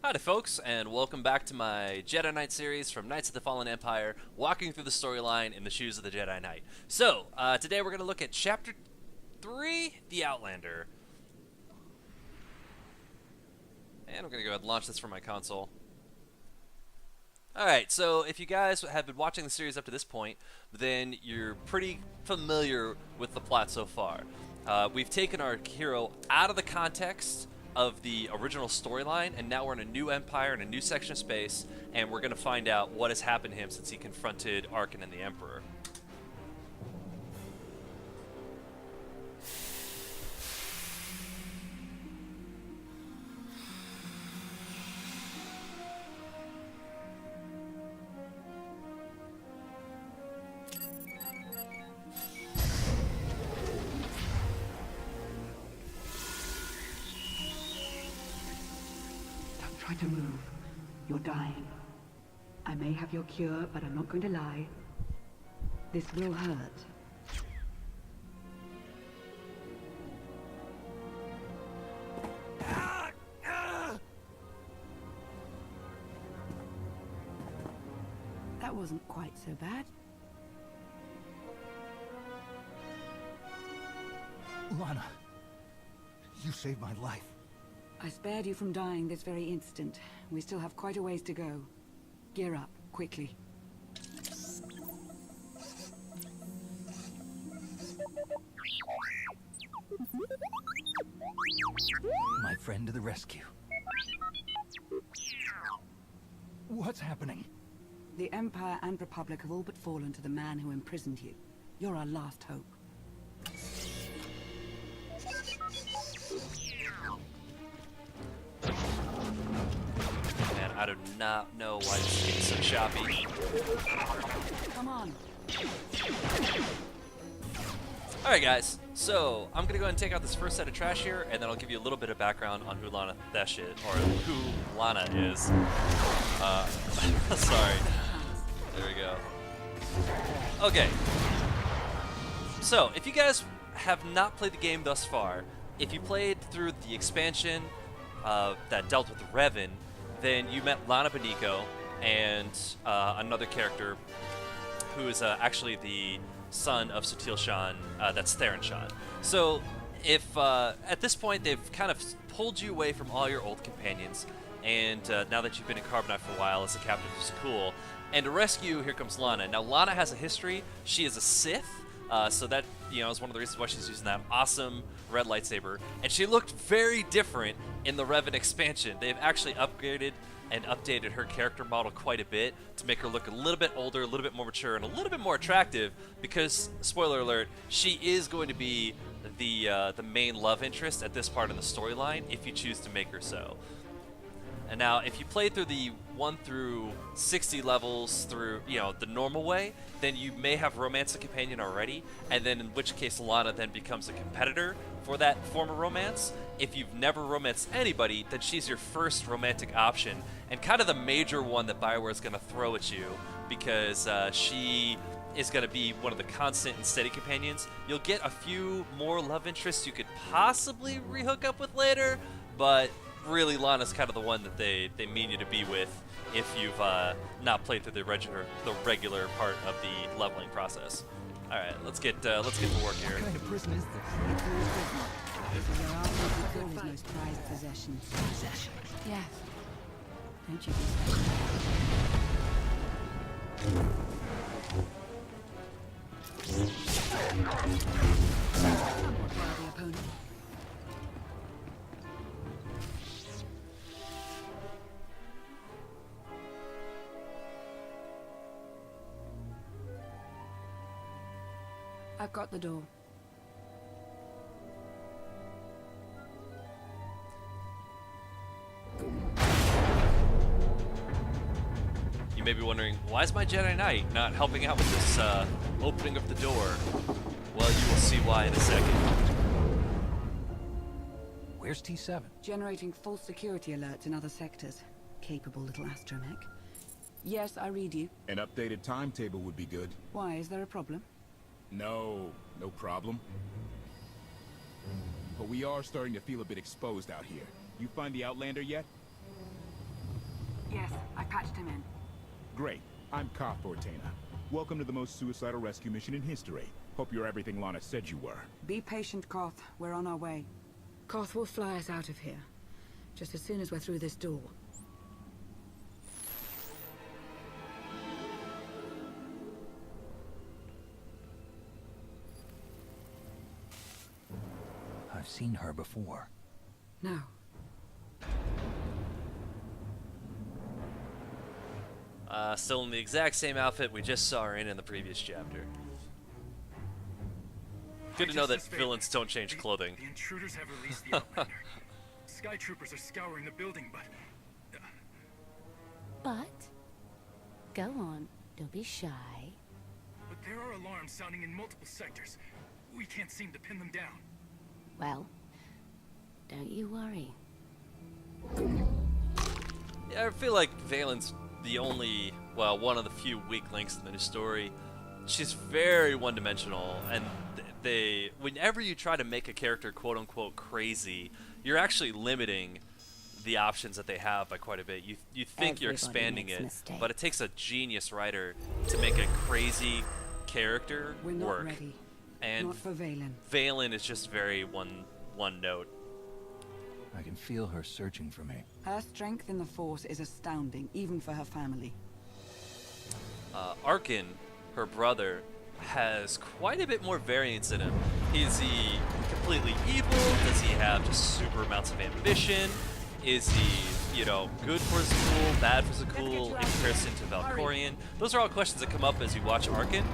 Howdy folks, and welcome back to my Jedi Knight series from Knights of the Fallen Empire, walking through the storyline in the shoes of the Jedi Knight. So, today we're going to look at Chapter 3, The Outlander. And I'm going to go ahead and launch this from my console. Alright, so if you guys have been watching the series up to this point, then you're pretty familiar with the plot so far. We've taken our hero out of the context of the original storyline, and now we're in a new empire, in a new section of space, and we're going to find out what has happened to him since he confronted Arkin and the Emperor. Try to move. You're dying. I may have your cure, but I'm not going to lie. This will hurt. That wasn't quite so bad. Lana, you saved my life. I spared you from dying this very instant. We still have quite a ways to go. Gear up, quickly. My friend to the rescue. What's happening? The Empire and Republic have all but fallen to the man who imprisoned you. You're our last hope. I do not know why this is so choppy. Come on. Alright guys, so I'm going to go ahead and take out this first set of trash here, and then I'll give you a little bit of background on who Lana Thesh is, or who Lana is. Sorry. There we go. Okay. So, if you guys have not played the game thus far, if you played through the expansion that dealt with Revan, then you met Lana Beniko and another character who is actually the son of Sutil Shan, that's Theron Shan. So if at this point they've kind of pulled you away from all your old companions, and now that you've been in Carbonite for a while as a captive of Sakul, and to rescue, here comes Lana. Now Lana has a history. She is a Sith, so that is one of the reasons why she's using that awesome red lightsaber, and she looked very different in the Revan expansion. They've actually upgraded and updated her character model quite a bit to make her look a little bit older, a little bit more mature, and a little bit more attractive, because, spoiler alert, she is going to be the main love interest at this part of the storyline if you choose to make her so. And now, if you play through the 1 through 60 levels through, the normal way, then you may have romance a companion already, and then in which case Lana then becomes a competitor for that form of romance. If you've never romanced anybody, then she's your first romantic option, and kind of the major one that BioWare is going to throw at you, because she is going to be one of the constant and steady companions. You'll get a few more love interests you could possibly rehook up with later, but really Lana's kind of the one that they mean you to be with if you've not played through the regular part of the leveling process. All right, let's get to work here. What kind of prison is this? So there are people's most prized possessions. Possessions? Yes. Don't you be somewhat worthy opponent. I've got the door. You may be wondering, why is my Jedi Knight not helping out with this opening of the door? Well, you will see why in a second. Where's T7? Generating false security alerts in other sectors. Capable little astromech. Yes, I read you. An updated timetable would be good. Why, is there a problem? No problem. But we are starting to feel a bit exposed out here. You find the Outlander yet? Yes, I patched him in. Great. I'm Koth Ortana. Welcome to the most suicidal rescue mission in history. Hope you're everything Lana said you were. Be patient, Koth. We're on our way. Koth will fly us out of here. Just as soon as we're through this door. I've seen her before. No. Still in the exact same outfit we just saw her in the previous chapter. Good to know that villains don't change clothing. The intruders have released the Outlander. Skytroopers are scouring the building, But go on, don't be shy. but there are alarms sounding in multiple sectors. We can't seem to pin them down. Well, don't you worry. Yeah, I feel like Valen's the only, well, one of the few weak links in the story. She's very one-dimensional, and whenever you try to make a character quote-unquote crazy, you're actually limiting the options that they have by quite a bit. You think you're Everybody expanding makes it, mistakes. but it takes a genius writer to make a crazy character We're not work. ready. And Not for Valen. Valen is just very one note. I can feel her searching for me. Her strength in the Force is astounding, even for her family. Arkin, her brother, has quite a bit more variance in him. Is he completely evil? Does he have just super amounts of ambition? Is he, you know, good for his school, bad for the school, in comparison to Valkorian? Those are all questions that come up as you watch Arkin.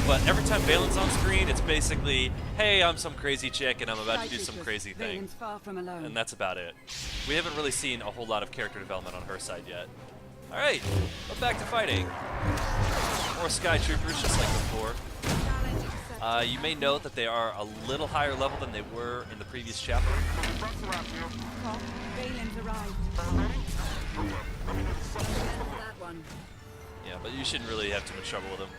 But every time Valen's on screen, it's basically, hey, I'm some crazy chick and I'm about to do some crazy thing. Valen's far from alone. And that's about it. We haven't really seen a whole lot of character development on her side yet. Alright, but back to fighting. More Skytroopers, just like before. You may note that they are a little higher level than they were in the previous chapter. Valen's arrived. That one. Yeah, but you shouldn't really have too much trouble with them.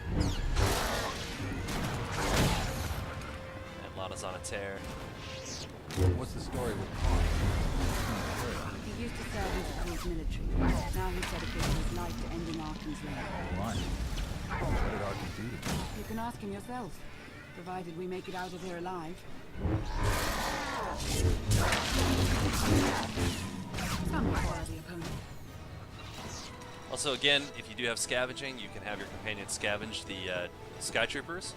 And Lana's on a tear. What's the story with Khan? He used to serve in the Crew's military. Now he's dedicated his life to ending Arkin's reign. Why? What did Arkin do to me? You can ask him yourself, provided we make it out of here alive. Some quality opponent. Also, again, if you do have scavenging, you can have your companion scavenge the Skytroopers.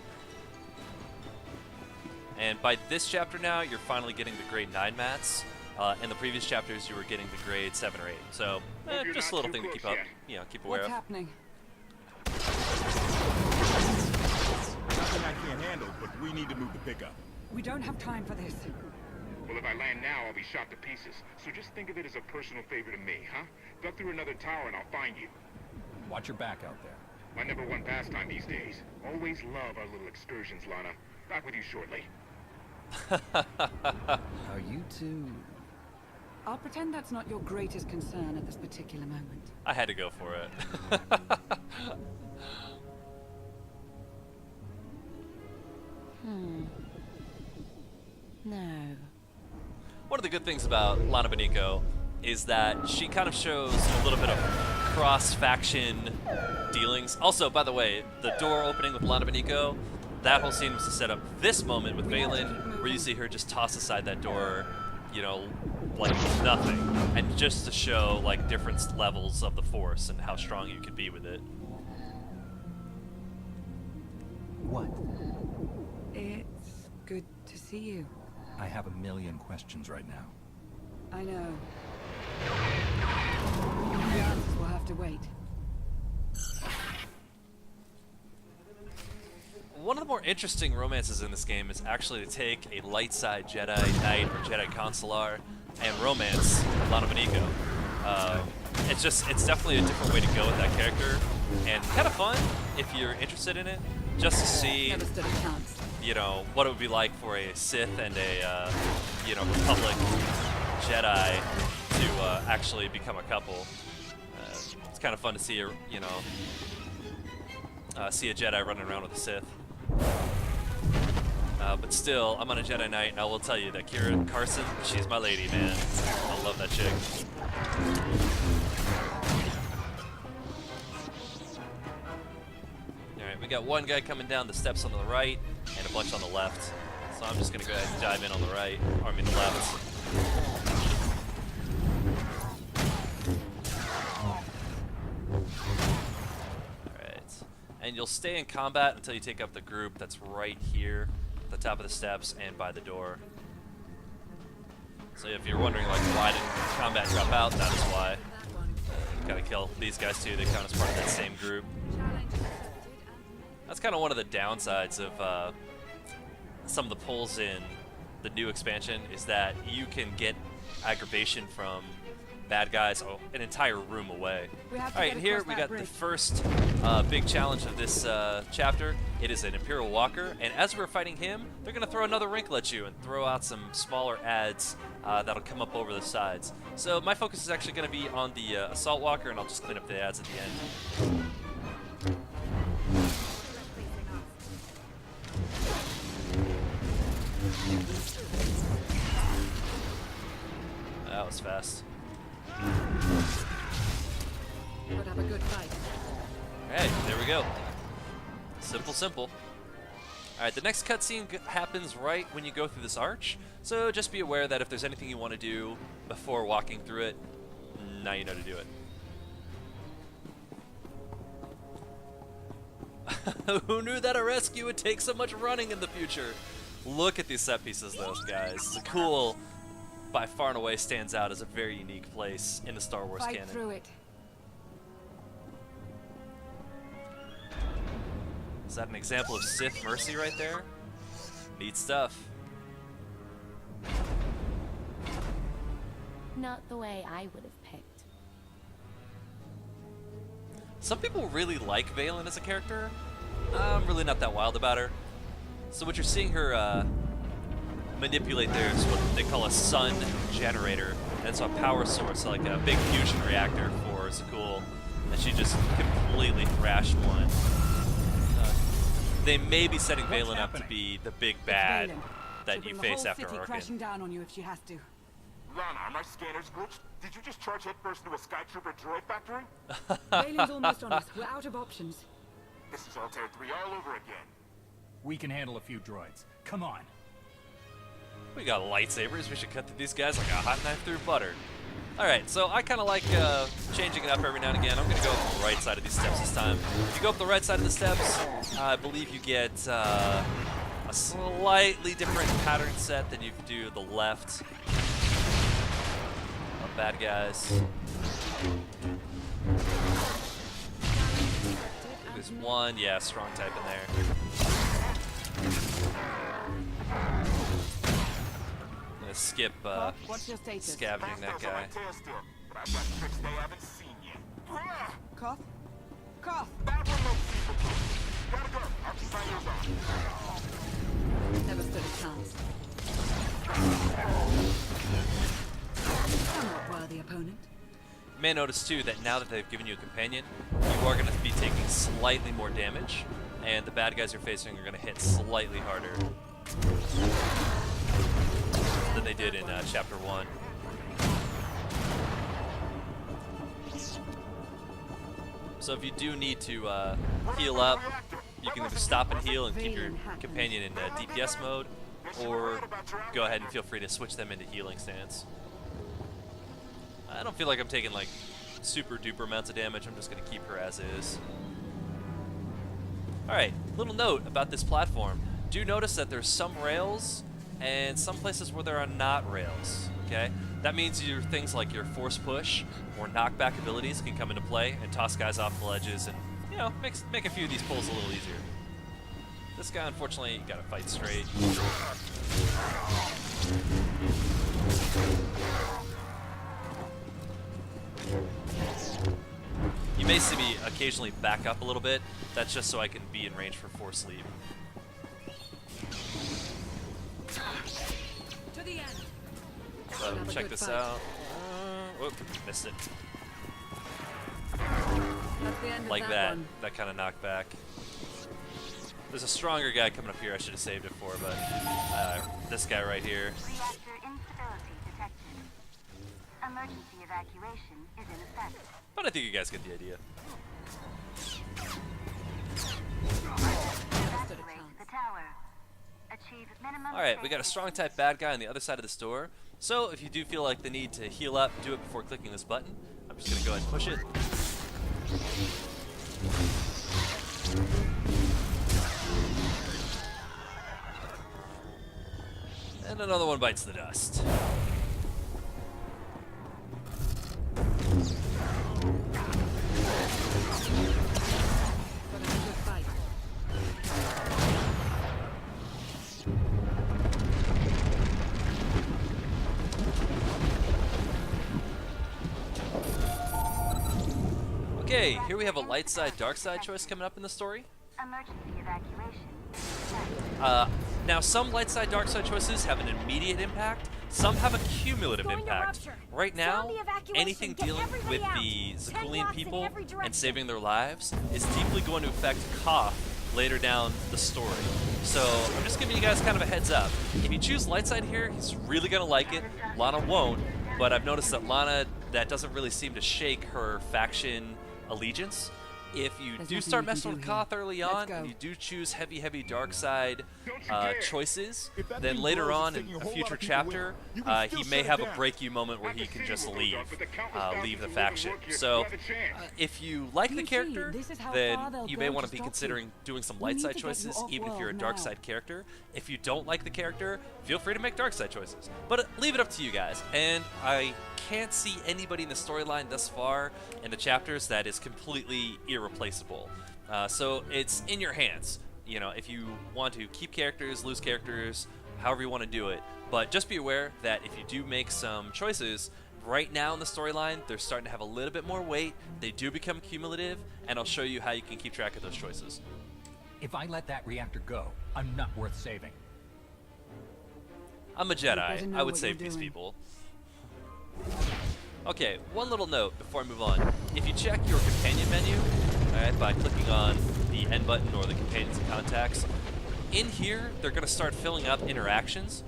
And by this chapter now, you're finally getting the grade 9 mats. In the previous chapters, you were getting the grade 7 or 8. So, just a little thing to keep up, you know, keep aware What's of. happening? Nothing I can't handle, but we need to move the pickup. We don't have time for this. Well, if I land now, I'll be shot to pieces. So just think of it as a personal favor to me, huh? Duck through another tower and I'll find you. Watch your back out there. My #1 pastime these days. Always love our little excursions, Lana. Back with you shortly. Are you two... I'll pretend that's not your greatest concern at this particular moment. I had to go for it. No. One of the good things about Lana Beniko is that she kind of shows a little bit of cross-faction dealings. Also, by the way, the door opening with Lana Beniko, that whole scene was to set up this moment with Valen, where you see her just toss aside that door, you know, like nothing, and just to show like different levels of the Force and how strong you could be with it. What? It's good to see you. I have a million questions right now. I know. The answers will have to wait. One of the more interesting romances in this game is actually to take a light side Jedi Knight or Jedi Consular and romance Lana Beniko. It's definitely a different way to go with that character, and kind of fun if you're interested in it, just to see, Never stood a chance. you know, what it would be like for a Sith and a, you know, Republic Jedi to actually become a couple. It's kind of fun to see a, you know, see a Jedi running around with a Sith. But still, I'm on a Jedi Knight, and I will tell you that Kira Carson, she's my lady, man. I love that chick. got one guy coming down the steps on the right and a bunch on the left. So I'm just gonna go ahead and dive in on the right, or I mean the left. Alright. And you'll stay in combat until you take up the group that's right here, at the top of the steps and by the door. So if you're wondering like why did combat drop out, that is why. Gotta kill these guys too, they count as part of that same group. That's kind of one of the downsides of some of the pulls in the new expansion, is that you can get aggravation from bad guys an entire room away. Alright, here we got the first big challenge of this chapter. It is an Imperial Walker, and as we're fighting him, they're going to throw another wrinkle at you and throw out some smaller adds that'll come up over the sides. So my focus is actually going to be on the Assault Walker, and I'll just clean up the adds at the end. That was fast. Would have a good fight. Alright, there we go. Simple, simple. Alright, the next cutscene happens right when you go through this arch, so just be aware that if there's anything you want to do before walking through it, now you know to do it. Who knew that a rescue would take so much running in the future? Look at these set pieces, though, guys. It's cool. By far and away stands out as a very unique place in the Star Wars Fight canon. through it. Is that an example of Sith mercy right there? Neat stuff. Not the way I would have picked. Some people really like Valen as a character. I'm really not that wild about her. So what you're seeing her manipulate there is what they call a sun generator. And it's a power source, like a big fusion reactor for Zakul. And she just completely thrashed one. They may be setting Valen up to be the big bad that you face after Arkin. Crashing down on you if she has to. Lana, are my scanners glitched? Did you just charge headfirst into a Skytrooper droid factory? Valen's almost on us. We're out of options. This is Altair 3 all over again. We can handle a few droids. Come on. We got lightsabers. We should cut through these guys like a hot knife through butter. Alright, so I kind of like changing it up every now and again. I'm going to go up the right side of these steps this time. If you go up the right side of the steps, I believe you get a slightly different pattern set than you do the left. Of bad guys. There's one, yeah, strong type in there. I'm gonna skip What's your status? scavenging that guy. But I've got tricks they haven't seen yet. Cough. Cough. That one looks super cool. Gotta go. I'll keep my ears on. Never stood a chance. Somewhat worthy opponent. You may notice too that now that they've given you a companion, you are going to be taking slightly more damage, and the bad guys you're facing are going to hit slightly harder than they did in Chapter 1. So if you do need to heal up, you can either stop and heal and keep your companion in DPS mode, or go ahead and feel free to switch them into healing stance. I don't feel like I'm taking like super duper amounts of damage. I'm just going to keep her as is. Alright, little note about this platform. Do notice that there's some rails and some places where there are not rails. Okay, that means your things like your force push or knockback abilities can come into play and toss guys off the ledges and, you know, make a few of these pulls a little easier. This guy, unfortunately, you gotta fight straight. You may see me occasionally back up a little bit. That's just so I can be in range for force leap. To the end. So check this out. Whoop, missed it. That's the end Like of that. one. That kind of knockback. There's a stronger guy coming up here I should have saved it for, but this guy right here. Reactor instability detected. Emergency evacuation is in effect. But I think you guys get the idea. achieve minimum. Alright, we got a strong type bad guy on the other side of this door. So if you do feel like the need to heal up, do it before clicking this button. I'm just gonna go ahead and push it. And another one bites the dust. Okay, here we have a light side, dark side choice coming up in the story. Emergency evacuation. Now, some light side, dark side choices have an immediate impact. Some have a cumulative impact. Right now, anything dealing with the Zakulian people and saving their lives is deeply going to affect Koth later down the story. So I'm just giving you guys kind of a heads up. If you choose light side here, he's really going to like it. Lana won't, but I've noticed that Lana, that doesn't really seem to shake her faction allegiance. If you do start messing with Koth early on, and you do choose heavy dark side choices, then later on in a future chapter, he may have a break you moment where he can just leave the faction. So if you like the character, then you may want to be considering doing some light side choices, even if you're a dark side character. If you don't like the character, feel free to make dark side choices. But leave it up to you guys. And I can't see anybody in the storyline thus far in the chapters that is completely irreplaceable. So it's in your hands. You know, if you want to keep characters, lose characters, however you want to do it. But just be aware that if you do make some choices, right now in the storyline, they're starting to have a little bit more weight. They do become cumulative, and I'll show you how you can keep track of those choices. If I let that reactor go, I'm not worth saving. I'm a Jedi. I would save these people. Okay, one little note before I move on. If you check your companion menu, alright, by clicking on the N button or the companions and contacts, in here they're going to start filling up interactions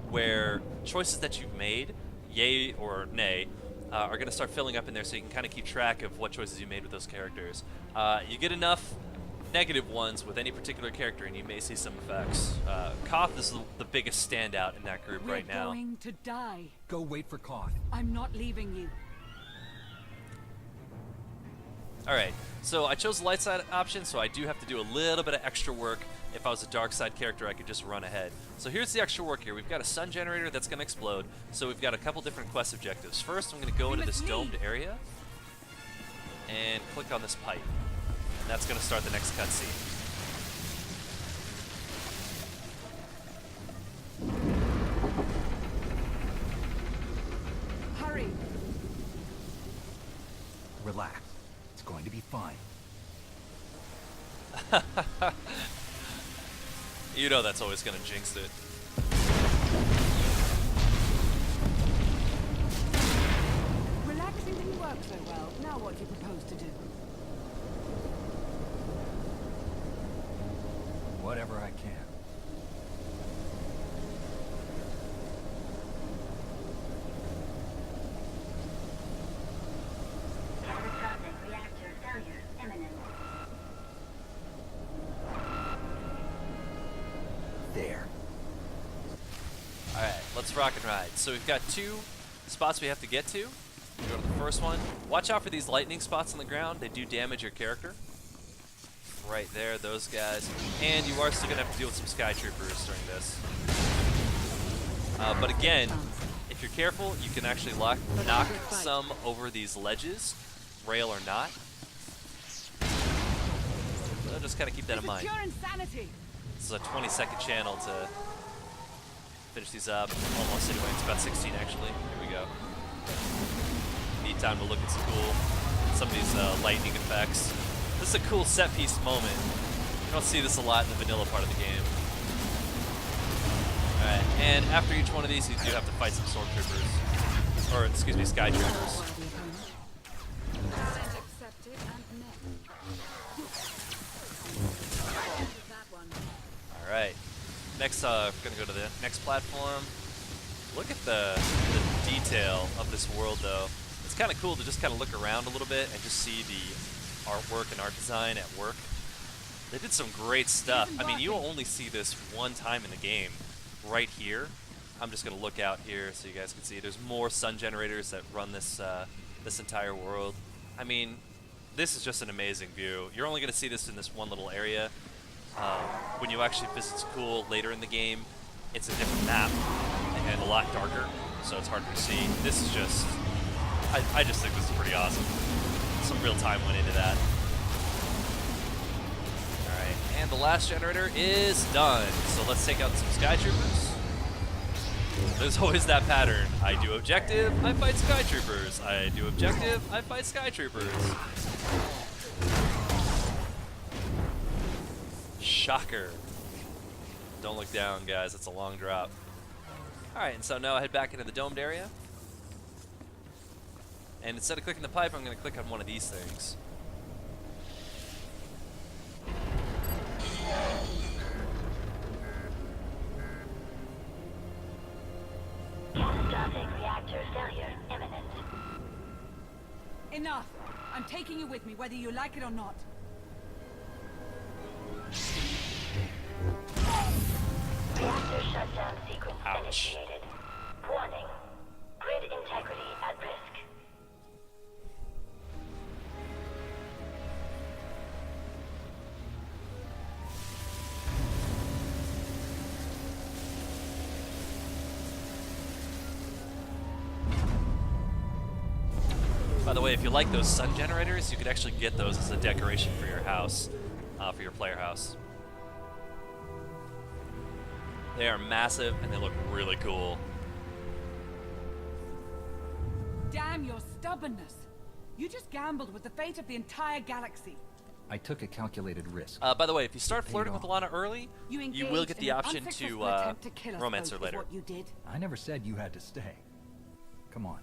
where choices that you've made, yay or nay, are going to start filling up in there, so you can kind of keep track of what choices you made with those characters. You get enough negative ones with any particular character and you may see some effects. Koth is the biggest standout in that group right now. We're going to die. Go wait for Koth. I'm not leaving you. Alright, so I chose the light side option, so I do have to do a little bit of extra work. If I was a dark side character, I could just run ahead. So here's the extra work here. We've got a sun generator that's going to explode, so we've got a couple different quest objectives. First, I'm going to go into this domed area and click on this pipe. And that's going to start the next cutscene. Hurry. Relax. It's going to be fine. You know that's always going to jinx it. Relaxing didn't work so well. Now what do you propose to do? Whatever I can. Catastrophic reactor failure imminent. There. Alright, let's rock and ride. So we've got two spots we have to get to. Go to the first one. Watch out for these lightning spots on the ground. They do damage your character. Right there, those guys. And you are still going to have to deal with some Skytroopers during this. But again, if you're careful, you can actually knock some over these ledges, rail or not. So just kind of keep that in mind. Pure insanity. This is a 20-second channel to finish these up. Almost anyway, it's about 16 actually. Here we go. Need time to look at some of these lightning effects. This is a cool set piece moment. You don't see this a lot in the vanilla part of the game. Alright, and after each one of these, you do have to fight some stormtroopers. Or, excuse me, Skytroopers. Alright. Next, we're going to go to the next platform. Look at the detail of this world, though. It's kind of cool to just kind of look around a little bit and just see the artwork and art design at work. They did some great stuff. I mean, you'll only see this one time in the game, right here. I'm just gonna look out here so you guys can see. There's more sun generators that run this this entire world. I mean, this is just an amazing view. You're only gonna see this in this one little area. When you actually visit school later in the game, it's a different map and a lot darker, so it's harder to see. This is just, I just think this is pretty awesome. Some real time went into that. Alright, and the last generator is done. So let's take out some Skytroopers. There's always that pattern. I do objective, I fight Skytroopers. I do objective, I fight Skytroopers. Shocker. Don't look down, guys. It's a long drop. Alright, and so now I head back into the domed area. And instead of clicking the pipe, I'm going to click on one of these things. Catastrophic reactor failure imminent. Enough! I'm taking you with me, whether you like it or not. Reactor shutdown sequence Ouch. initiated. Warning. Grid integrity at risk. By the way, if you like those sun generators, you could actually get those as a decoration for your house, for your player house. They are massive and they look really cool. Damn your stubbornness! You just gambled with the fate of the entire galaxy. I took a calculated risk. By the way, if you start flirting with Lana early, you will engaged get in the an option unsuccessful to attempt to kill us romance both her is later. what you did. I never said you had to stay. Come on.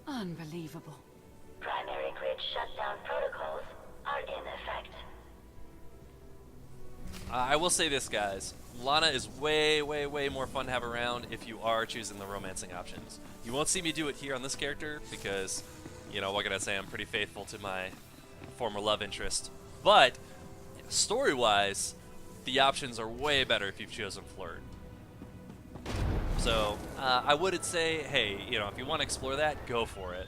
Unbelievable. Primary grid shutdown protocols are in effect. I will say this, guys. Lana is way, way, way more fun to have around if you are choosing the romancing options. You won't see me do it here on this character because, you know, what can I say? I'm pretty faithful to my former love interest. But, story-wise, the options are way better if you've chosen flirt. So, I would say, hey, you know, if you want to explore that, go for it.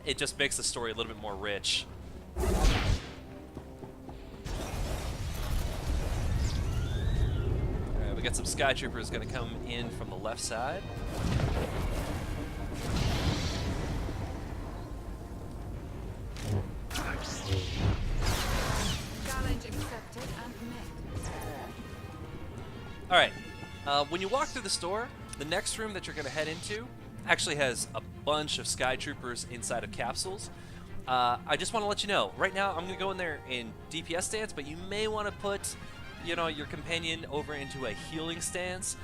It just makes the story a little bit more rich. Alright, we got some Skytroopers going to come in from the left side. Challenge accepted and met. Alright, when you walk through the store, the next room that you're going to head into actually has a bunch of Skytroopers inside of capsules. I just want to let you know, right now I'm going to go in there in DPS stance, but you may want to put, you know, your companion over into a healing stance.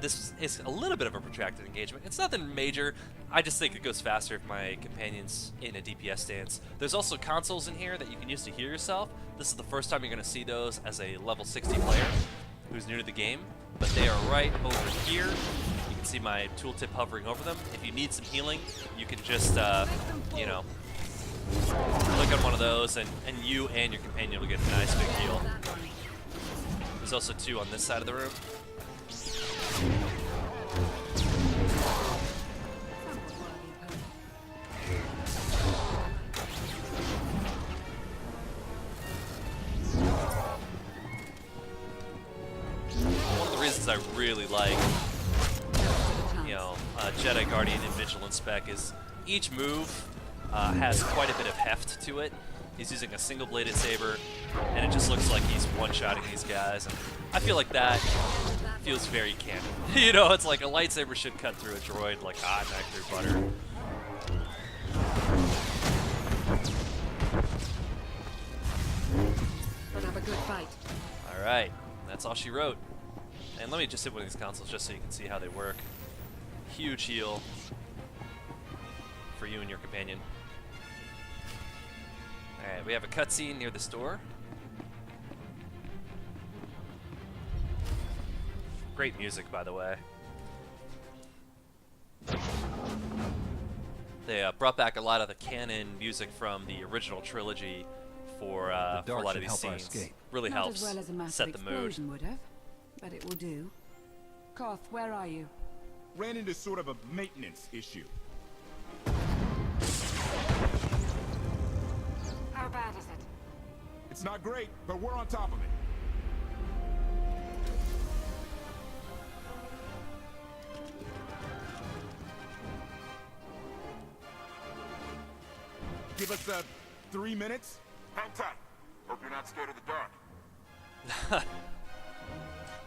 This is a little bit of a protracted engagement. It's nothing major. I just think it goes faster if my companion's in a DPS stance. There's also consoles in here that you can use to heal yourself. This is the first time you're going to see those as a level 60 player who's new to the game, but they are right over here. You can see my tooltip hovering over them. If you need some healing, you can just, you know, click on one of those, and you and your companion will get a nice big heal. There's also two on this side of the room. One of the reasons I really like, you know, Jedi Guardian and Vigilant Spec is each move has quite a bit of heft to it. He's using a single-bladed saber, and it just looks like he's one-shotting these guys. And I feel like that feels very canon. You know, it's like a lightsaber should cut through a droid like hot knife through butter. Let's have a good fight. All right, that's all she wrote. And let me just hit one of these consoles just so you can see how they work. Huge heal for you and your companion. Alright, we have a cutscene near the store. Great music, by the way. They brought back a lot of the canon music from the original trilogy for a lot of these scenes. Really Not helps as well as a massive set the mood. explosion would have, but it will do. Koth, where are you? Ran into sort of a maintenance issue. How bad is it? It's not great, but we're on top of it. Give us 3 minutes. Hang tight. Hope you're not scared of the dark.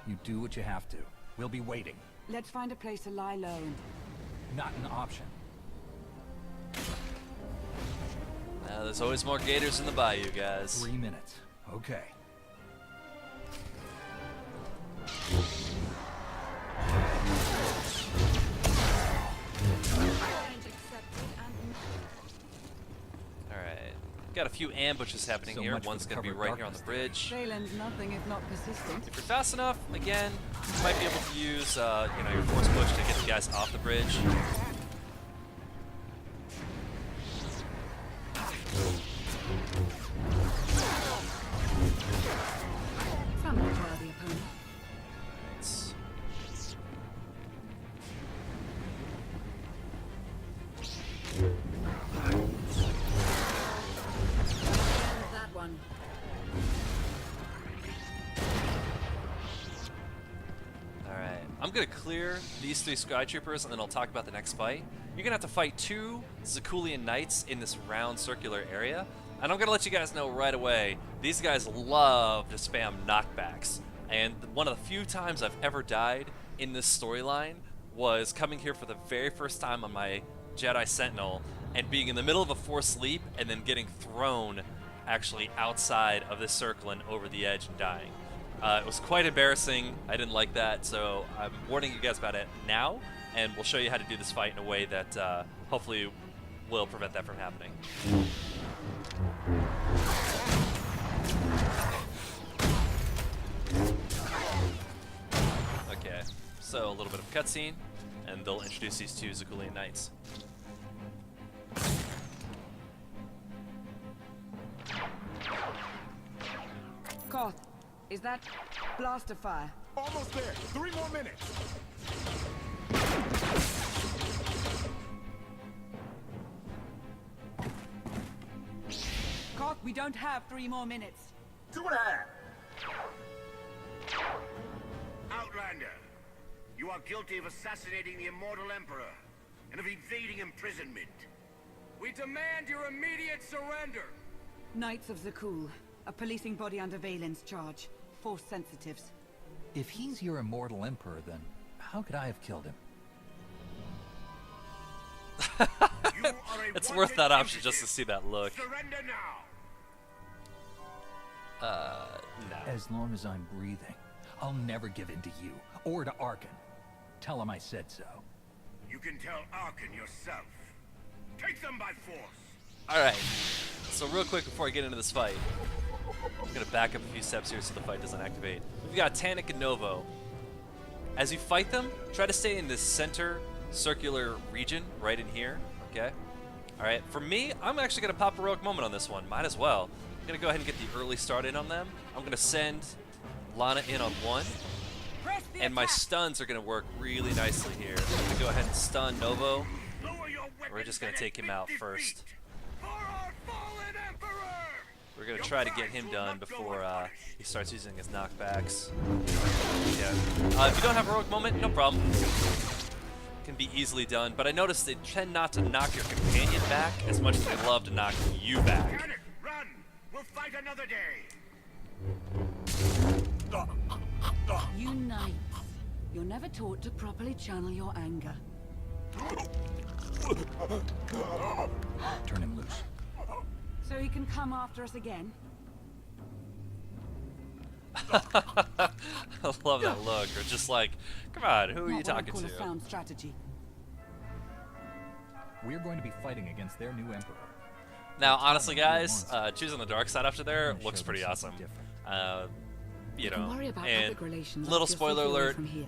You do what you have to. We'll be waiting. Let's find a place to lie low and... Not an option. There's always more gators in the bayou, guys. 3 minutes. Okay. Alright. Got a few ambushes happening So here. much for One's the going to be cover of right here on the darkness. bridge. Valen's nothing if not persistent. If you're fast enough, again, you might be able to use your force push to get the guys off the bridge. Some will try the opponent. It's That one. Alright, I'm gonna clear these 3 Skytroopers and then I'll talk about the next fight. You're gonna have to fight 2 Zakulian Knights in this round circular area. And I'm gonna let you guys know right away, these guys love to spam knockbacks. And one of the few times I've ever died in this storyline was coming here for the very first time on my Jedi Sentinel and being in the middle of a forced leap and then getting thrown actually outside of this circle and over the edge and dying. It was quite embarrassing. I didn't like that, so I'm warning you guys about it now, and we'll show you how to do this fight in a way that hopefully will prevent that from happening. Okay, so a little bit of cutscene, and they'll introduce these 2 Zakulian Knights. Koth, is that blaster fire? Almost there. 3 more minutes. Koth, we don't have 3 more minutes. 2.5. Outlander, you are guilty of assassinating the immortal Emperor and of evading imprisonment. We demand your immediate surrender. Knights of Zakul, a policing body under Valen's charge. Force sensitives. If he's your immortal emperor, then how could I have killed him? You are a It's wanted worth that option fugitive. just to see that look. Surrender now. No. As long as I'm breathing, I'll never give in to you or to Arkin. Tell him I said so. You can tell Arkin yourself. Take them by force. Alright, so real quick before I get into this fight, I'm going to back up a few steps here so the fight doesn't activate. We've got Tannic and Novo. As you fight them, try to stay in this center circular region right in here, okay? Alright, for me, I'm actually going to pop a heroic moment on this one. Might as well. I'm going to go ahead and get the early start in on them. I'm going to send Lana in on 1. And my stuns are going to work really nicely here. I'm going to go ahead and stun Novo. Lower your We're weapons just going and to take him out admit first. defeat. For our fallen Emperor! We're going to try to get him done before he starts using his knockbacks. Yeah. If you don't have a heroic moment, no problem. Can be easily done, but I noticed they tend not to knock your companion back as much as they love to knock you back. Can it run? We'll fight another day. You knights, you're never taught to properly channel your anger. Turn him loose. So he can come after us again? I love that look. Or just like, come on, who are you Not what I'd talking call to? a sound strategy. We're going to be fighting against their new emperor. Now, honestly, guys, choosing the dark side after there Show looks them pretty awesome. something different. You Don't know, worry about and public relations. little I'll just spoiler take you away alert, from here.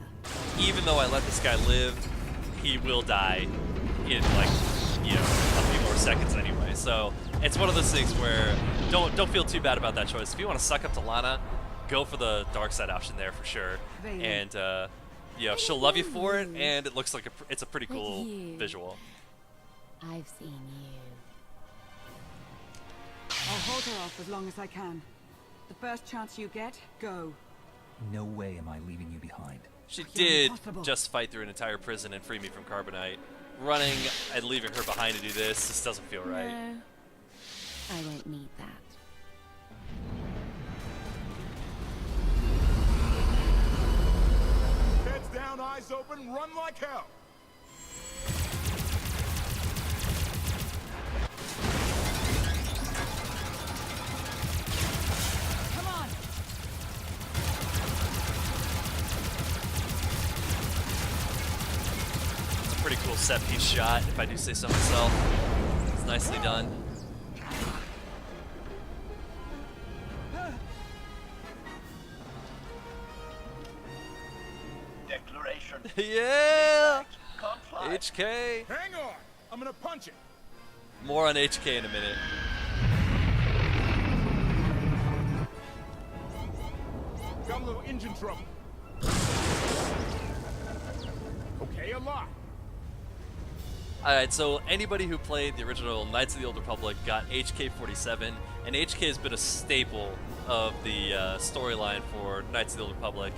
even though I let this guy live, he will die in, like, you know, seconds anyway. So it's one of those things where don't feel too bad about that choice. If you want to suck up to Lana, go for the dark side option there for sure. And you know, she'll love you for it, and it looks like it's a pretty cool visual. I've seen you. I'll hold her off as long as I can. The first chance you get, go. No way am I leaving you behind. She did just fight through an entire prison and free me from carbonite. Running and leaving her behind to do this doesn't feel right. No, I won't need that. Heads down, eyes open, run like hell. Come on! It's a pretty cool set piece shot, if I do say so myself. It's nicely done. Declaration. Yeah! Can't fly. HK! Hang on, I'm gonna punch it. More on HK in a minute. Got a little engine trouble. Okay, a lot. Alright, so anybody who played the original Knights of the Old Republic got HK-47, and HK has been a staple of the storyline for Knights of the Old Republic.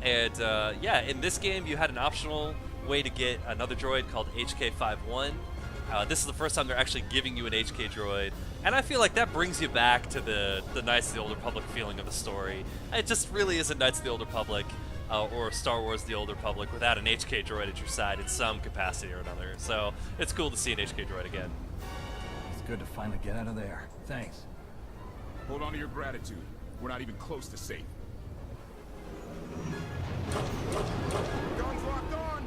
And yeah, in this game you had an optional way to get another droid called HK-51. This is the first time they're actually giving you an HK droid, and I feel like that brings you back to the Knights of the Old Republic feeling of the story. It just really isn't Knights of the Old Republic or Star Wars The Old Republic without an HK droid at your side in some capacity or another. So it's cool to see an HK droid again. It's good to finally get out of there. Thanks. Hold on to your gratitude. We're not even close to safe. Guns locked on.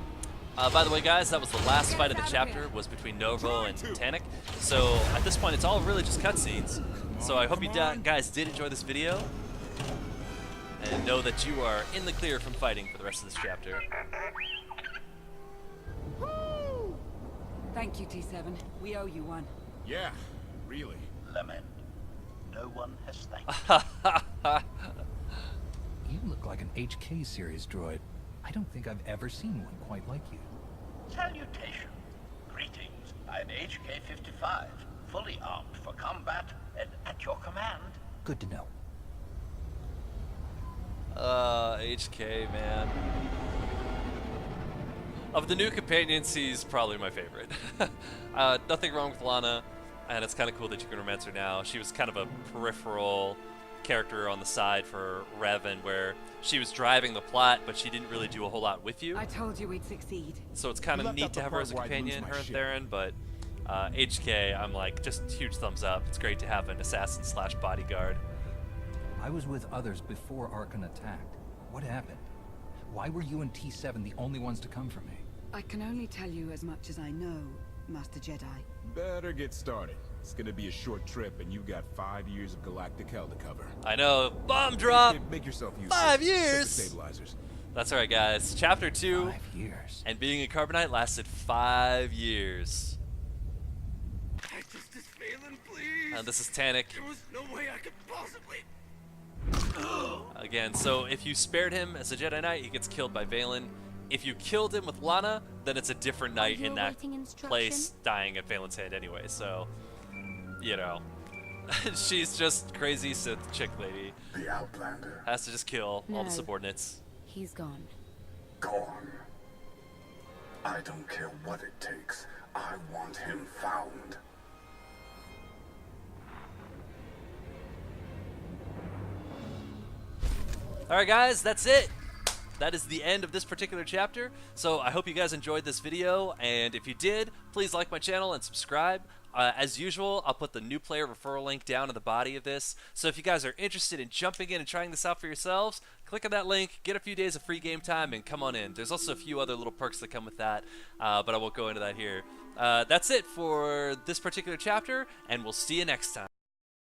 By the way, guys, that was the last fight of the chapter, was between Novo and Titanic. So at this point, it's all really just cutscenes. So I hope you guys did enjoy this video, and know that you are in the clear from fighting for the rest of this chapter. Woo! Thank you, T7. We owe you one. Yeah, really. Lament. No one has thanked you. You look like an HK series droid. I don't think I've ever seen one quite like you. Salutation. Greetings. I'm HK-55, fully armed for combat and at your command. Good to know. HK, man. Of the new companions, he's probably my favorite. Nothing wrong with Lana, and it's kind of cool that you can romance her now. She was kind of a peripheral character on the side for Revan, where she was driving the plot, but she didn't really do a whole lot with you. I told you we'd succeed. So it's kind of neat to have her as a companion, her and Theron, but HK, I'm like, just huge thumbs up. It's great to have an assassin slash bodyguard. I was with others before Archon attacked. What happened? Why were you and T7 the only ones to come for me? I can only tell you as much as I know, Master Jedi. Better get started. It's gonna be a short trip, and you've got 5 years of galactic hell to cover. I know. Bomb drop! Make yourself useful. 5 Check the years! stabilizers. That's alright, guys. Chapter 2. 5 years. And being a carbonite lasted 5 years. Justice Phelan, please. This is Titanic. There was no way I could possibly. Again, so if you spared him as a Jedi Knight, he gets killed by Valen. If you killed him with Lana, then it's a different knight in that place dying at Valen's hand anyway. So, you know, she's just crazy Sith chick lady. The Outlander. Has to just kill all the No. subordinates. He's gone. Gone. I don't care what it takes. I want him found. Alright guys, that's it. That is the end of this particular chapter. So I hope you guys enjoyed this video, and if you did, please like my channel and subscribe. As usual, I'll put the new player referral link down in the body of this. So if you guys are interested in jumping in and trying this out for yourselves, click on that link, get a few days of free game time, and come on in. There's also a few other little perks that come with that, but I won't go into that here. That's it for this particular chapter, and we'll see you next time.